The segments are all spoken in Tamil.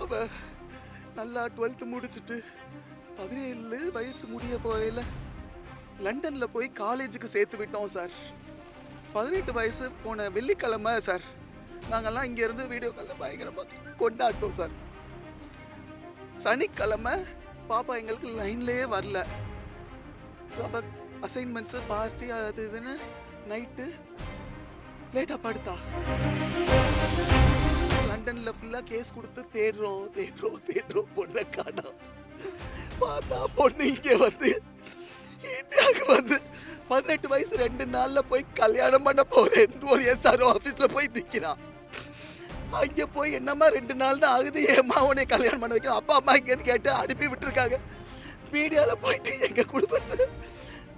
அவள் நல்லா 12th முடிச்சுட்டு 17 வயசு முடிய போயில லண்டனில் போய் காலேஜுக்கு சேர்த்து விட்டோம் சார். 18 வயசு போன வெள்ளிக்கிழமை சார் நாங்கள்லாம் இங்கேருந்து வீடியோ காலில் பயங்கரமாக கொண்டாட்டோம் சார். சனிக்கிழமை பாப்பா எங்களுக்கு லைன்லேயே வரல. அவள் அசைன்மெண்ட்ஸு பார்ட்டி அது இதுன்னு நைட்டு லேட்டாக படுத்தா. லண்டனில் ஃபுல்லாக கேஸ் கொடுத்து தேடுறோம் பொண்ணை காணோம். பார்த்தா பொண்ணு இங்கே வந்து இந்தியாவுக்கு வந்து 18 வயசு 2 நாளில் போய் கல்யாணம் பண்ண போகிறேன் ஒரு SRO ஆஃபீஸில் போய் நிற்கிறான். அங்கே போய் என்னம்மா 2 நாள் தான் ஆகுது, ஏம்மா உன்னை கல்யாணம் பண்ண வைக்கிறோம், அப்பா அம்மா இங்கேன்னு கேட்டு அனுப்பி விட்டுருக்காங்க. மீடியாவில் போயிட்டு எங்கள் குடும்பத்தை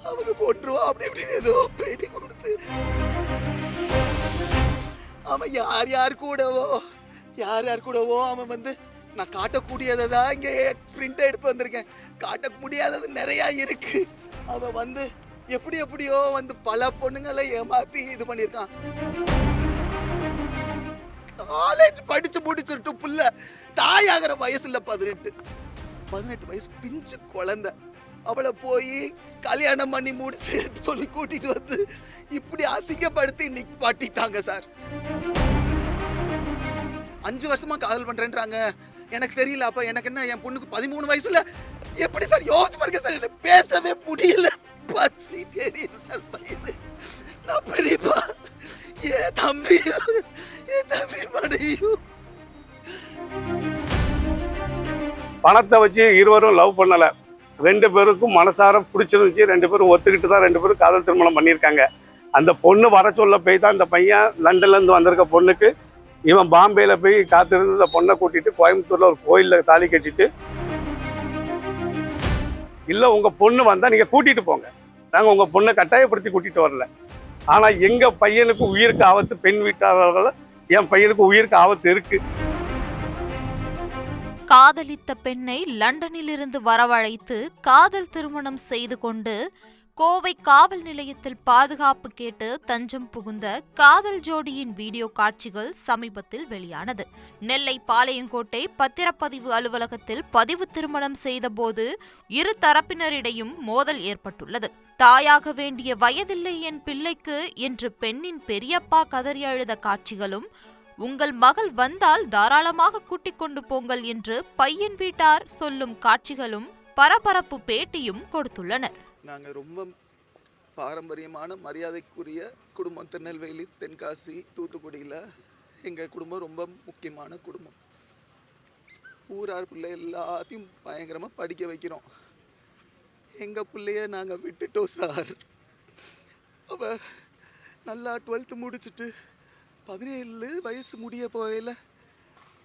அவங்க கொண்டுருவா அப்படி இப்படின்னு ஏதோ பேட்டி கொடுத்து அவன் யார் கூடவோ அவன் வந்து நான் காட்டக்கூடியதை தான் இங்கே பிரிண்ட் எடுத்து வந்திருக்கேன். காட்ட முடியாதது நிறையா இருக்கு. அவன் வந்து எப்படியோ வந்து பல பொண்ணுங்களை ஏமாத்தி இது பண்ணியிருக்கான். காலேஜ் படிச்சு முடிச்சுட்டு புள்ள தாயாகிற வயசு இல்லை, 18 வயசு பிஞ்சு குழந்தை. அவளை போய் கல்யாணம் பண்ணி முடிச்சு சொல்லி கூட்டிட்டு வந்து இப்படி அசிங்கப்படுத்தி நிப்பாட்டிட்டாங்க சார். 5 வருஷமா காதல் பண்றேன்றாங்க. எனக்கு தெரியல. அப்ப எனக்கு என்ன, என் பொண்ணுக்கு 13 வயசுல எப்படி சார் யோசிச்சு பாருங்க சார். எனக்கு பேசவே முடியல. பசி தெரியுது சார் பையனு. நான் பெரியப்பா என் தம்பி மனைவியும் பணத்தை வச்சு இருவரும் லவ் பண்ணலை. 2 பேருக்கும் மனசார பிடிச்சிருந்துச்சு. 2 பேரும் ஒத்துக்கிட்டு தான் 2 பேரும் காதல் திருமணம் பண்ணியிருக்காங்க. அந்த பொண்ணு வர சொல்ல போய் தான் இந்த பையன் லண்டன்லேருந்து வந்திருக்க பொண்ணுக்கு இவன் பாம்பேயில் போய் காத்திருந்து இந்த பொண்ணை கூட்டிகிட்டு கோயம்புத்தூரில் ஒரு கோயிலில் தாலி கட்டிட்டு, இல்லை உங்கள் பொண்ணு வந்தால் நீங்கள் கூட்டிகிட்டு போங்க, நாங்கள் உங்கள் பொண்ணை கட்டாயப்படுத்தி கூட்டிகிட்டு வரல, ஆனால் எங்கள் பையனுக்கு உயிருக்கு ஆபத்து, பெண் வீட்டாளர்கள் என் பையனுக்கு உயிருக்கு ஆபத்து இருக்குது. காதலித்த பெண்ணை லண்டனிலிருந்து வரவழைத்து காதல் திருமணம் செய்து கொண்டு கோவை காவல் நிலையத்தில் பாதுகாப்பு கேட்டு தஞ்சம் புகுந்த காதல் ஜோடியின் வீடியோ காட்சிகள் சமீபத்தில் வெளியானது. நெல்லை பாளையங்கோட்டை பத்திரப்பதிவு அலுவலகத்தில் பதிவு திருமணம் செய்தபோது இரு தரப்பினரிடையும் மோதல் ஏற்பட்டுள்ளது. தாயாக வேண்டிய வயதில்லை என் பிள்ளைக்கு என்று பெண்ணின் பெரியப்பா கதறி அழுத காட்சிகளும், உங்கள் மகள் வந்தால் தாராளமாக கூட்டிக் கொண்டு போங்கள் என்று பையன் வீட்டார் சொல்லும் காட்சிகளும் பரபரப்பு பேட்டியும் கொடுத்துள்ளனர். நாங்கள் ரொம்ப பாரம்பரியமான மரியாதைக்குரிய குடும்பம். திருநெல்வேலி, தென்காசி, தூத்துக்குடியில் எங்கள் குடும்பம் ரொம்ப முக்கியமான குடும்பம். ஊரார் பிள்ளை எல்லாத்தையும் பயங்கரமாக படிக்க வைக்கிறோம். எங்கள் பிள்ளைய நாங்கள் விட்டுட்டோம் சார். அவள் நல்லா 12th முடிச்சுட்டு 17 வயசு முடிய போயில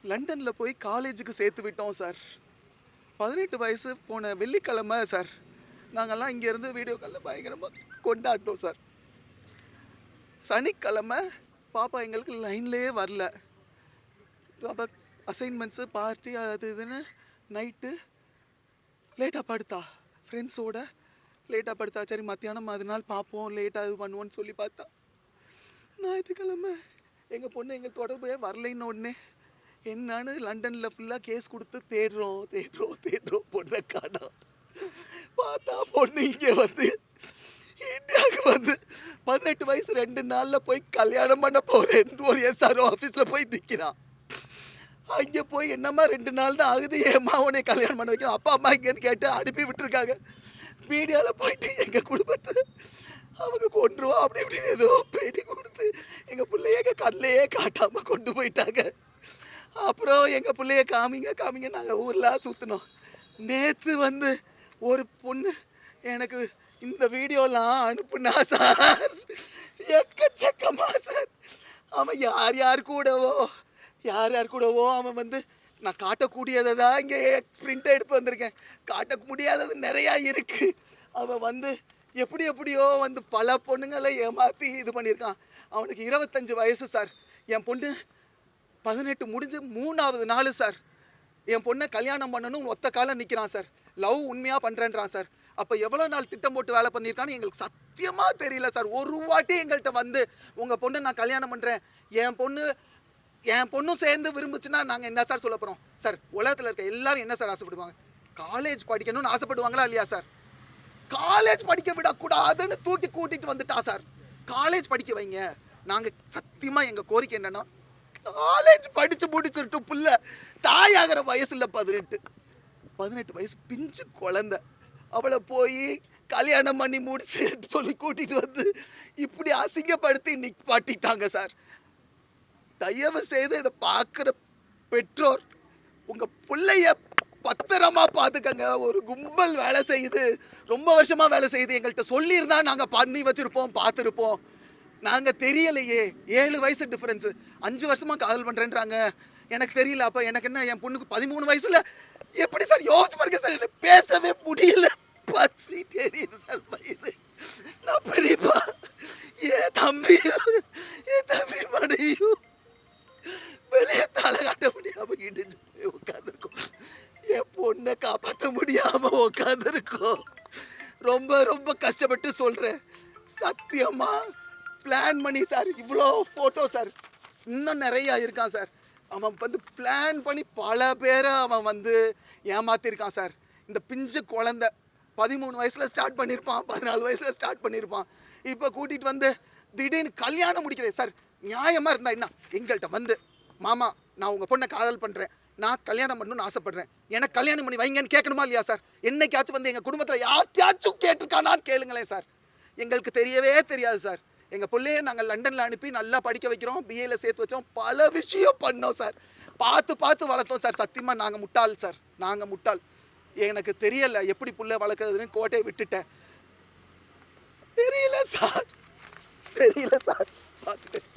லண்டனில் போய் காலேஜுக்கு சேர்த்து விட்டோம் சார். 18 வயசு போன வெள்ளிக்கிழமை சார் நாங்கள்லாம் இங்கேருந்து வீடியோ காலில் பயங்கரமாக கொண்டாட்டோம் சார். சனிக்கிழமை பாப்பா எங்களுக்கு லைன்லேயே வரல. அவள் அசைன்மெண்ட்ஸு பார்ட்டி அது இதுன்னு நைட்டு லேட்டாக படுத்தா. ஃப்ரெண்ட்ஸோட லேட்டாக படுத்தா. சரி மத்தியானம் அதனால் பார்ப்போம், லேட்டாக இது பண்ணுவோன்னு சொல்லி பார்த்தா. ஞாயிற்றுக்கிழமை எங்கள் பொண்ணு எங்கள் தொடர்பே வரலைன்னு உடனே என்னான்னு லண்டனில் ஃபுல்லாக கேஸ் கொடுத்து தேடுறோம் பொண்ணை காணோம். பார்த்தா பொண்ணு இங்கே வந்து இந்தியாவுக்கு வந்து 18 வயசு 2 நாளில் போய் கல்யாணம் பண்ண போகிறேன் ஒரு SRO ஆஃபீஸில் போய் நிற்கிறான். அங்கே போய் என்னம்மா 2 நாள் தான் ஆகுது, ஏம்மா உன்னை கல்யாணம் பண்ண வைக்கிறோம், அப்பா அம்மா இங்கேன்னு கேட்டு அனுப்பி விட்டுருக்காங்க. மீடியாவில் போயிட்டு எங்கள் குடும்பத்தை அவங்க கொண்டுருவா அப்படி இப்படின்னு ஏதோ பேட்டி கொடுத்து எங்கள் பிள்ளைய எங்கள் கண்ணிலையே காட்டாமல் கொண்டு போயிட்டாங்க. அப்புறம் எங்கள் பிள்ளைய காமிங்க நாங்கள் ஊர்லாம் சுற்றினோம். நேற்று வந்து ஒரு பொண்ணு எனக்கு இந்த வீடியோலாம் அனுப்புனா சார், எக்கச்சக்கமா சார். அவன் யார் கூடவோ அவன் வந்து நான் காட்டக்கூடியதை தான் இங்கே பிரிண்ட் எடுத்து வந்திருக்கேன். காட்ட முடியாதது நிறையா இருக்குது. அவன் வந்து எப்படியோ வந்து பல பொண்ணுங்களை ஏமாற்றி இது பண்ணியிருக்கான். அவனுக்கு 25 வயசு சார். என் பொண்ணு 18 முடிஞ்சு 3வது நாள் சார். என் பொண்ணை கல்யாணம் பண்ணணும் ஒத்த காலம் நிற்கிறான் சார். லவ் உண்மையாக பண்ணுறேன்றான் சார். அப்போ எவ்வளோ நாள் திட்டம் போட்டு வேலை பண்ணியிருக்கான்னு எங்களுக்கு சத்தியமாக தெரியல சார். ஒரு வாட்டி எங்கள்கிட்ட வந்து உங்கள் பொண்ணை நான் கல்யாணம் பண்ணுறேன், என் பொண்ணு என் பொண்ணும் சேர்ந்து விரும்புச்சுன்னா நாங்கள் என்ன சார் சொல்ல போகிறோம்? சார் உலகத்தில் இருக்க எல்லாரும் என்ன சார் ஆசைப்படுவாங்க? காலேஜ் படிக்கணும்னு ஆசைப்படுவாங்களா இல்லையா சார்? காலேஜ் படிக்க விடக்கூடாதுன்னு தூக்கி கூட்டிகிட்டு வந்துட்டா சார். காலேஜ் படிக்க வைங்க. நாங்கள் சத்தியமாக எங்கள் கோரிக்கை என்னென்னா, காலேஜ் படித்து முடிச்சுட்டு புள்ள தாயாகிற வயசு இல்லை, 18 வயசு பிஞ்சு குழந்தை. அவளை போய் கல்யாணம் பண்ணி முடிச்சு சொல்லி கூட்டிகிட்டு வந்து இப்படி அசிங்கப்படுத்தி நிப்பாட்டிட்டாங்க சார். தயவு செய்து இதை பார்க்குற பெற்றோர் உங்கள் பிள்ளைய பத்திரமா பார்த்துக்கங்க. ஒரு கும்பல் வேலை செய்யுது, ரொம்ப வருஷமாக வேலை செய்யுது. எங்கள்கிட்ட சொல்லியிருந்தா நாங்கள் பண்ணி வச்சுருப்போம், பார்த்துருப்போம். நாங்கள் தெரியலையே. 7 வயசு டிஃப்ரென்ஸு, 5 வருஷமாக காதல் பண்ணுறேன்றாங்க. எனக்கு தெரியல. அப்போ எனக்கு என்ன, என் பொண்ணுக்கு 13 வயசில் எப்படி சார்? யோசிச்சு பாருங்க சார், எனக்கு பேசவே முடியல. பசி தெரியுது சார் வயது. நான் பெரியப்பா, என் தம்பி மனைவியும் வெளியே தலை காட்ட முடியாம இடிஞ்சு போய் உட்காந்துருக்கோம். என் பொண்ணை காப்பாற்ற முடியாம உட்காந்துருக்கோம். ரொம்ப ரொம்ப கஷ்டப்பட்டு சொல்றேன். சத்தியமா பிளான் பண்ணி சார், இவ்வளோ ஃபோட்டோ சார், இன்னும் நிறையா இருக்கான் சார். அவன் வந்து பிளான் பண்ணி பல பேரை அவன் வந்து ஏமாத்திருக்கான் சார். இந்த பிஞ்சு குழந்தை 13 வயசில் ஸ்டார்ட் பண்ணியிருப்பான், 14 வயசில் ஸ்டார்ட் பண்ணியிருப்பான். இப்போ கூட்டிகிட்டு வந்து திடீர்னு கல்யாணம் முடிக்கிறேன் சார். நியாயமாக இருந்தா என்ன, எங்கள்கிட்ட வந்து மாமா நான் உங்கள் பொண்ணை காதல் பண்ணுறேன், நான் கல்யாணம் பண்ணணும்னு ஆசைப்பட்றேன், எனக்கு கல்யாணம் பண்ணி வைங்கன்னு கேட்கணுமா இல்லையா சார்? என்னைக்காச்சும் வந்து எங்கள் குடும்பத்தில் யார்ட்டாச்சும் கேட்டிருக்கானான்னு கேளுங்களேன் சார். எங்களுக்கு தெரியவே தெரியாது சார். எங்கள் பிள்ளைய நாங்கள் லண்டனில் அனுப்பி நல்லா படிக்க வைக்கிறோம், பிஏல சேர்த்து வச்சோம், பல விஷயம் பண்ணோம் சார். பார்த்து வளர்த்தோம் சார். சத்தியமாக நாங்கள் முட்டாள் சார், நாங்கள் முட்டாள். எனக்கு தெரியல எப்படி புள்ள வளர்க்குறதுன்னு கோட்டையை விட்டுட்டேன். தெரியல சார். பார்த்துக்க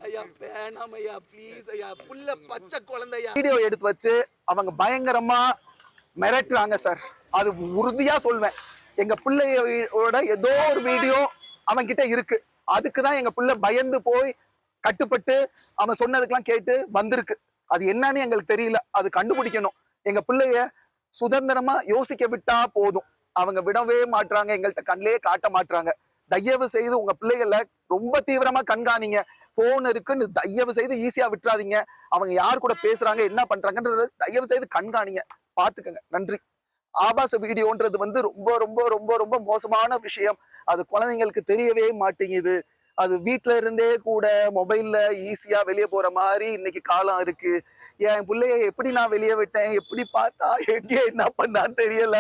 ஐயா, வேணாம் ஐயா, ப்ளீஸ் ஐயா. புள்ள பச்சை குழந்தையா. வீடியோ எடுத்து வச்சு அவங்க பயங்கரமா மிரட்டுறாங்க சார். அது உறுதியா சொல்வேன். எங்க பிள்ளையோட ஏதோ ஒரு வீடியோ அவன் கிட்ட இருக்கு. அதுக்குதான் எங்க பிள்ளை பயந்து போய் கட்டுப்பட்டு அவன் சொன்னதுக்கெல்லாம் கேட்டு வந்திருக்கு. அது என்னன்னு எங்களுக்கு தெரியல, அது கண்டுபிடிக்கணும். எங்க பிள்ளைய சுதந்திரமா யோசிக்க விட்டா போதும். அவங்க விடவே மாட்றாங்க, எங்கள்கிட்ட கண்ணிலே காட்ட மாட்றாங்க. தயவு செய்து உங்க பிள்ளைகளை ரொம்ப தீவிரமா கண்காணிங்க. போன் இருக்குன்னு தயவு செய்து ஈஸியா விட்டுறாதீங்க. அவங்க யார் கூட பேசுறாங்க, என்ன பண்றாங்கன்றது தயவு செய்து கண்காணிங்க, பாத்துக்கங்க. நன்றி. ஆபாச வீடியோன்றது வந்து ரொம்ப ரொம்ப ரொம்ப ரொம்ப மோசமான விஷயம். அது குழந்தைங்களுக்கு தெரியவே மாட்டேங்குது. அது வீட்டுல இருந்தே கூட மொபைல்ல ஈஸியா வெளியே போற மாதிரி இன்னைக்கு காலம் இருக்கு. என் பிள்ளைய எப்படி நான் வெளியே விட்டேன், எப்படி பார்த்தா, எங்கே என்ன பண்ணான்னு தெரியல.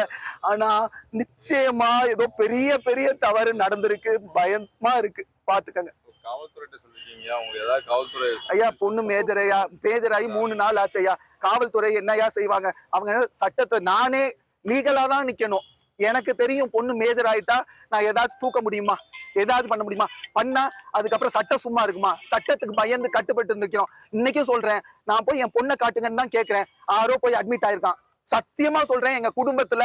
ஆனா நிச்சயமா ஏதோ பெரிய பெரிய தவறு நடந்திருக்கு. பயமா இருக்கு, பாத்துக்கங்க. ஐயா, பொண்ணு மேஜராகி 3 நாள் ஆச்சு ஐயா. காவல்துறை என்னையா செய்வாங்க? அவங்க சட்டத்தை, நானே லீகலா தான் நிக்கணும். எனக்கு தெரியும் பொண்ணு மேஜர் ஆயிட்டா நான் ஏதாச்சும் தூக்க முடியுமா, ஏதாச்சும் பண்ண முடியுமா? பண்ணா அதுக்கப்புறம் சட்டம் சும்மா இருக்குமா? சட்டத்துக்கு பயந்து கட்டுப்பட்டு நிற்கிறோம். இன்னைக்கும் சொல்றேன், நான் போய் என் பொண்ணை காட்டுங்கன்னு தான் கேட்கிறேன். யாரோ போய் அட்மிட் ஆயிருக்கான். சத்தியமா சொல்றேன், எங்க குடும்பத்துல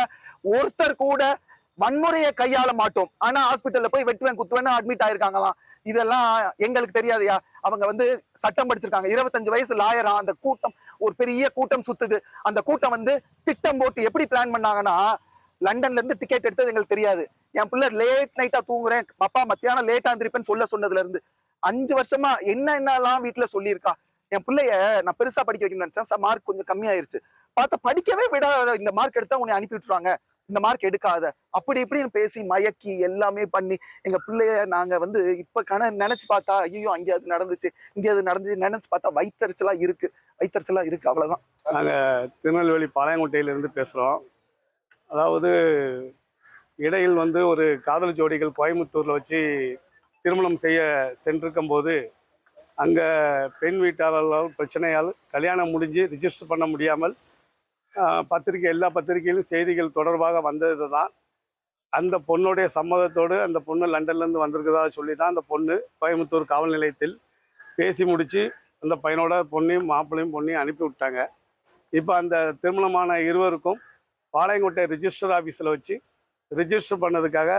ஒருத்தர் கூட வன்முறையை கையாள மாட்டோம். ஆனா ஹாஸ்பிட்டல்ல போய் வெட்டுவேன் குத்துவேன்னு அட்மிட் ஆயிருக்காங்களாம். இதெல்லாம் எங்களுக்கு தெரியாதுயா. அவங்க வந்து சட்டம் படிச்சிருக்காங்க. 25 வயசு லாயரா. அந்த கூட்டம், ஒரு பெரிய கூட்டம் சுத்துது. அந்த கூட்டம் வந்து திட்டம் போட்டு எப்படி பிளான் பண்ணாங்கன்னா, லண்டன்ல இருந்து டிக்கெட் எடுத்தது எங்களுக்கு தெரியாது. என் பிள்ளை லேட் நைட்டா தூங்குறேன், அப்பா மத்தியானம் லேட்டா இருந்திருப்பேன்னு சொன்னதுல இருந்து 5 வருஷமா என்னென்னலாம் வீட்டுல சொல்லியிருக்கா. என் பிள்ளைய நான் பெருசா படிக்க வைக்கணும்னு நினைச்சேன். மார்க் கொஞ்சம் கம்மியாயிருச்சு. பார்த்தா படிக்கவே விடாத. இந்த மார்க் எடுத்தா உன்னை அனுப்பி விட்டுருவாங்க, இந்த மார்க் எடுக்காத, அப்படி இப்படின்னு பேசி மயக்கி எல்லாமே பண்ணி எங்க பிள்ளைய நாங்க வந்து இப்ப நினைச்சு பார்த்தா, ஐயோ அங்கே அது நடந்துச்சு, இங்கே அது நடந்துச்சு நினைச்சு பார்த்தா வயிற்றுச்சலா இருக்கு. அவ்வளவுதான். நாங்க திருநெல்வேலி பாளையங்கோட்டையிலிருந்து பேசுறோம். அதாவது இடையில் வந்து ஒரு காதல் ஜோடிகள் கோயம்புத்தூர்ல வச்சு திருமணம் செய்ய சென்றிருக்கும் போது அங்கே பெண் வீட்டாளர்களால் பிரச்சனையால் கல்யாணம் முடிஞ்சு ரிஜிஸ்டர் பண்ண முடியாமல் எல்லா பத்திரிகையிலும் செய்திகள் தொடர்பாக வந்தது தான். அந்த பொண்ணுடைய சம்மதத்தோடு அந்த பொண்ணு லண்டன்லேருந்து வந்திருக்கிறதா சொல்லி தான் அந்த பொண்ணு கோயம்புத்தூர் காவல் நிலையத்தில் பேசி முடித்து அந்த பையனோட பொண்ணையும் பொண்ணையும் அனுப்பி விட்டாங்க. இப்போ அந்த திருமணமான இருவருக்கும் பாளையங்கோட்டை ரிஜிஸ்டர் ஆஃபீஸில் வச்சு ரிஜிஸ்டர் பண்ணதுக்காக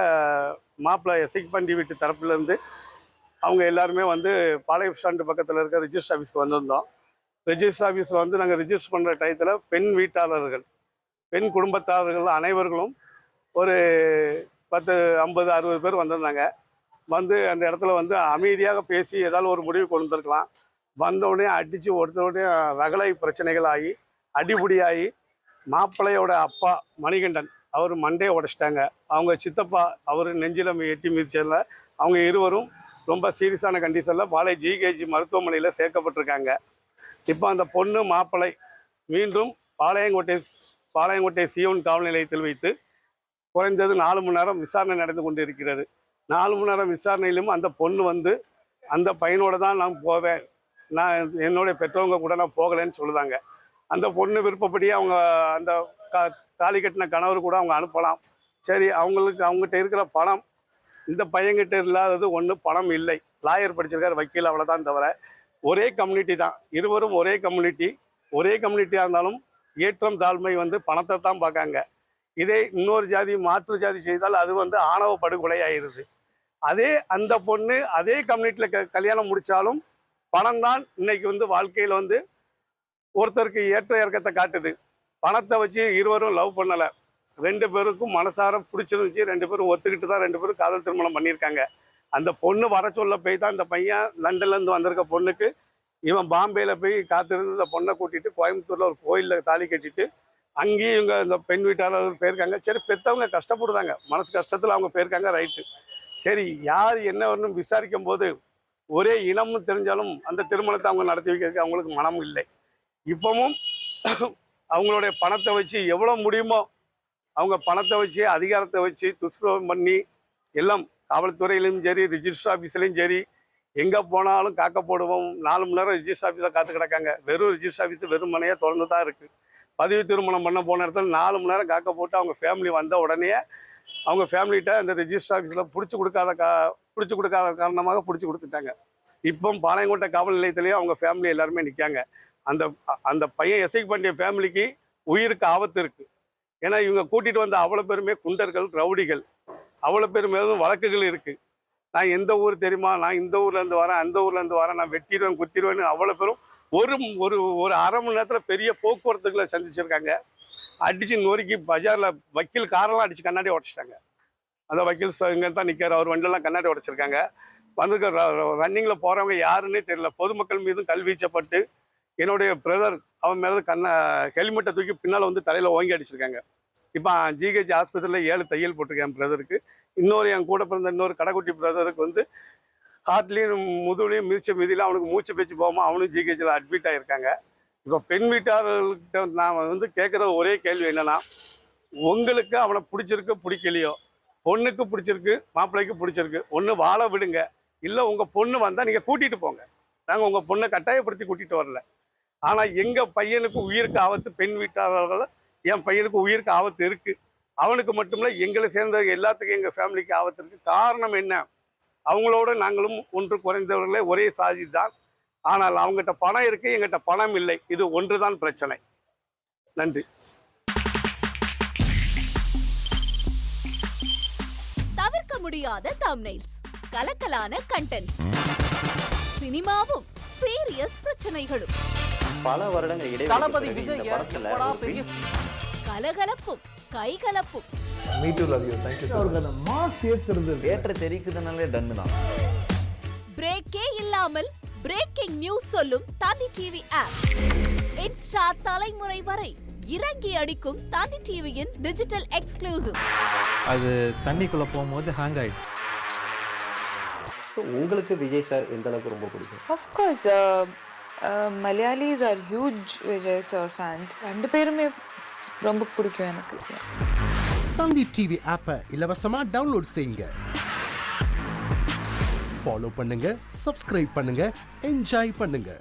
மாப்பிள்ளை எசைக்பண்டி வீட்டு தரப்புலேருந்து அவங்க எல்லாருமே வந்து பாளைய ஸ்டாண்டு பக்கத்தில் இருக்க ரிஜிஸ்டர் ஆஃபீஸ்க்கு வந்திருந்தோம். ரிஜிஸ்டர் ஆஃபீஸில் வந்து நாங்கள் ரிஜிஸ்டர் பண்ணுற டயத்தில் பெண் வீட்டாளர்கள், பெண் குடும்பத்தாரர்கள் அனைவர்களும் ஒரு 10, 50, 60 பேர் வந்திருந்தாங்க. வந்து அந்த இடத்துல வந்து அமைதியாக பேசி ஏதாவது ஒரு முடிவு கொண்டு வந்திருக்கலாம். வந்த உடனே அடித்து ஒருத்தருடைய ரகளை பிரச்சனைகள் ஆகி அடிபுடியாகி மாப்பிள்ளையோட அப்பா மணிகண்டன் அவர் மண்டையை உடைச்சிட்டாங்க. அவங்க சித்தப்பா அவர் நெஞ்சில் எட்டி மிதிச்சதில் அவங்க இருவரும் ரொம்ப சீரியஸான கண்டிஷனில் பாளை ஜிகேஜி மருத்துவமனையில் சேர்க்கப்பட்டிருக்காங்க. இப்போ அந்த பொண்ணு மாப்பிள்ளை மீண்டும் பாளையங்கோட்டை சியோன் காவல் நிலையத்தில் வைத்து குறைந்தது 4 மணி நேரம் விசாரணை நடந்து கொண்டு இருக்கிறது. 4 மணி நேரம் விசாரணையிலும் அந்த பொண்ணு வந்து அந்த பையனோட தான் நான் போவேன், நான் என்னுடைய பெற்றவங்க கூட நான் போகலைன்னு சொல்லுதாங்க. அந்த பொண்ணு விருப்பப்படியே அவங்க அந்த தாலி கட்டின கணவர் கூட அவங்க அனுப்பலாம். சரி, அவங்ககிட்ட இருக்கிற பணம் இந்த பையன்கிட்ட இல்லாதது ஒன்று பணம் இல்லை. லாயர் படிச்சிருக்காரு, வக்கீல், அவ்வளோதான். தவிர ஒரே கம்யூனிட்டி தான், இருவரும் ஒரே கம்யூனிட்டியாக இருந்தாலும் ஏற்றம் தாழ்மை வந்து பணத்தை தான் பார்க்காங்க. இதே இன்னொரு ஜாதி மாற்று ஜாதி செய்தால் அது வந்து ஆணவ படுகொலை ஆயிடுது. அதே அந்த பொண்ணு அதே கம்யூனிட்டியில் கல்யாணம் முடித்தாலும் பணம் தான் இன்னைக்கு வந்து வாழ்க்கையில் வந்து ஒருத்தருக்கு ஏற்ற இறக்கத்தை காட்டுது. பணத்தை வச்சு இருவரும் லவ் பண்ணலை, 2 பேருக்கும் மனசார பிடிச்சிருந்துச்சு, 2 பேரும் ஒத்துக்கிட்டு தான் 2 பேரும் காதல் திருமணம் பண்ணியிருக்காங்க. அந்த பொண்ணு வர சொல்ல போய் தான் இந்த பையன் லண்டன்லேருந்து வந்திருக்க பொண்ணுக்கு இவன் பாம்பேயில் போய் காத்திருந்து இந்த பொண்ணை கூட்டிகிட்டு கோயம்புத்தூரில் ஒரு கோயிலில் தாலி கட்டிட்டு அங்கேயும் இவங்க இந்த பெண் வீட்டாளர் போயிருக்காங்க. சரி, பெற்றவங்க கஷ்டப்படுறாங்க, மனசு கஷ்டத்தில் அவங்க போயிருக்காங்க, ரைட்டு. சரி, யார் என்ன வரணும் விசாரிக்கும் போது ஒரே இனம்னு தெரிஞ்சாலும் அந்த திருமணத்தை அவங்க நடத்தி வைக்கிறதுக்கு அவங்களுக்கு மனம் இல்லை. இப்பவும் அவங்களுடைய பணத்தை வச்சு எவ்வளோ முடியுமோ அவங்க பணத்தை வச்சு அதிகாரத்தை வச்சு துஷ்பிரயோகம் பண்ணி எல்லாம் காவல்துறையிலும் சரி ரிஜிஸ்டர் ஆஃபீஸ்லையும் சரி எங்கே போனாலும் காக்க போடுவோம். 4 மணி நேரம் ரிஜிஸ்டர் ஆஃபீஸில் காத்து கிடக்காங்க. வெறும் ரிஜிஸ்டர் ஆஃபீஸ் வெறும் மனையாக திறந்து தான் இருக்குது. பதிவு திருமணம் பண்ண போன இடத்துல 4 மணி நேரம் காக்க போட்டு அவங்க ஃபேமிலி வந்த உடனே அவங்க ஃபேமிலிகிட்ட அந்த ரிஜிஸ்டர் ஆஃபீஸில் பிடிச்சி கொடுக்காத காரணமாக பிடிச்சி கொடுத்துட்டாங்க. இப்போ பாளையங்கோட்டை காவல் நிலையத்திலேயே அவங்க ஃபேமிலி எல்லாருமே நிற்காங்க. அந்த பையன் எஸ்ஐக்கு பண்ணிய ஃபேமிலிக்கு உயிருக்கு ஆபத்து இருக்குது. ஏன்னா இவங்க கூட்டிகிட்டு வந்த அவ்வளோ பேருமே குண்டர்கள், ரவுடிகள், அவ்வளோ பேர் மேலும் வழக்குகள் இருக்குது. நான் எந்த ஊர் தெரியுமா, நான் இந்த ஊர்லேருந்து வரேன், அந்த ஊர்லேருந்து வரேன், நான் வெட்டிடுவேன் குத்திடுவேன்னு அவ்வளோ பேரும் ஒரு அரை மணி நேரத்தில் பெரிய போக்குவரத்துகளை சந்திச்சிருக்காங்க. அடித்து நொறுக்கி பஜாரில் வக்கீல் காரெல்லாம் அடித்து கண்ணாடி உடச்சிட்டாங்க. அந்த வக்கீல் இங்கே தான் நிற்கார், அவர் வண்டியெல்லாம் கண்ணாடி உடச்சிருக்காங்க. வந்திருக்க ரன்னிங்கில் போகிறவங்க யாருன்னே தெரியல. பொதுமக்கள் மீதும் கல்வீச்சப்பட்டு என்னுடைய பிரதர் அவன் மேலே ஹெல்மெட்டை தூக்கி பின்னால் வந்து தலையில் ஓங்கி அடிச்சிருக்காங்க. இப்போ ஜிஹெச் ஆஸ்பத்திரியில் 7 தையல் போட்டிருக்கேன் பிரதருக்கு. என் கூட பிறந்த இன்னொரு கடைக்குட்டி பிரதருக்கு வந்து ஹார்ட்லேயும் முதுகுலையும் மிதியில் அவனுக்கு மூச்சு பேச்சு போகாமல் அவனும் ஜிஹெச்சில் அட்மிட் ஆகியிருக்காங்க. இப்போ பெண் வீட்டாளர்கிட்ட நான் வந்து கேட்குற ஒரே கேள்வி என்னென்னா, உங்களுக்கு அவனை பிடிச்சிருக்கு பிடிக்கலையோ, பொண்ணுக்கு பிடிச்சிருக்கு மாப்பிள்ளைக்கு பிடிச்சிருக்கு, ஒன்று வாழ விடுங்க, இல்லை உங்கள் பொண்ணு வந்தால் நீங்கள் கூட்டிகிட்டு போங்க. நாங்கள் உங்கள் பொண்ணை கட்டாயப்படுத்தி கூட்டிகிட்டு வரல. ஆனால் எங்கள் பையனுக்கு உயிருக்கு ஆபத்து, பெண் வீட்டாளர்கள் என் பையனுக்கு உயிருக்கு ஆபத்து இருக்குது. அவனுக்கு மட்டுமில்லை, எங்களை சேர்ந்த எல்லாத்துக்கும் எங்கள் ஃபேமிலிக்கு ஆபத்து இருக்குது. காரணம் என்ன? அவங்களோட நாங்களும் ஒன்று குறைந்தவர்களே, ஒரே சாதி தான். ஆனால் அவங்ககிட்ட பணம் இருக்குது, எங்கிட்ட பணம் இல்லை. இது ஒன்று தான் பிரச்சனை. நன்றி. தவிர்க்க முடியாத தம்ப்நெயில்ஸ், கலக்கலான கண்டென்ட்ஸ், சினிமாவும் சீரியஸ் பிரச்சனைகளும், பல வருடங்கள் இடைவெளி கலகலப்பும் கைகலப்பும், ஏற்ற தெரிக்குதுனாலே டன்னு தான். பிரேக்கே இல்லாமல் பிரேக்கிங் நியூஸ் சொல்லும் தந்தி டிவி ஆப். இன்ஸ்டா தலைமுறை வரை இறங்கி அடிக்கும் தந்தி டிவியின் டிஜிட்டல் எக்ஸ்க்ளூசிவ். அது தண்ணிக்குள்ள போகும்போது ஹேங் ஆயிடுச்சு. உங்களுக்கு விஜய் சார் எந்த அளவுக்கு ரொம்ப பிடிக்கும்? Of course, Malayalis are huge Vijay sir fans. 2 பேருமே ரொம்ப பிடிக்கும் எனக்கு. தந்தி டிவி ஆப்பை இலவசமா டவுன்லோட் செய்யுங்க. ஃபாலோ பண்ணுங்க, சப்ஸ்கிரைப் பண்ணுங்க, என்ஜாய் பண்ணுங்க.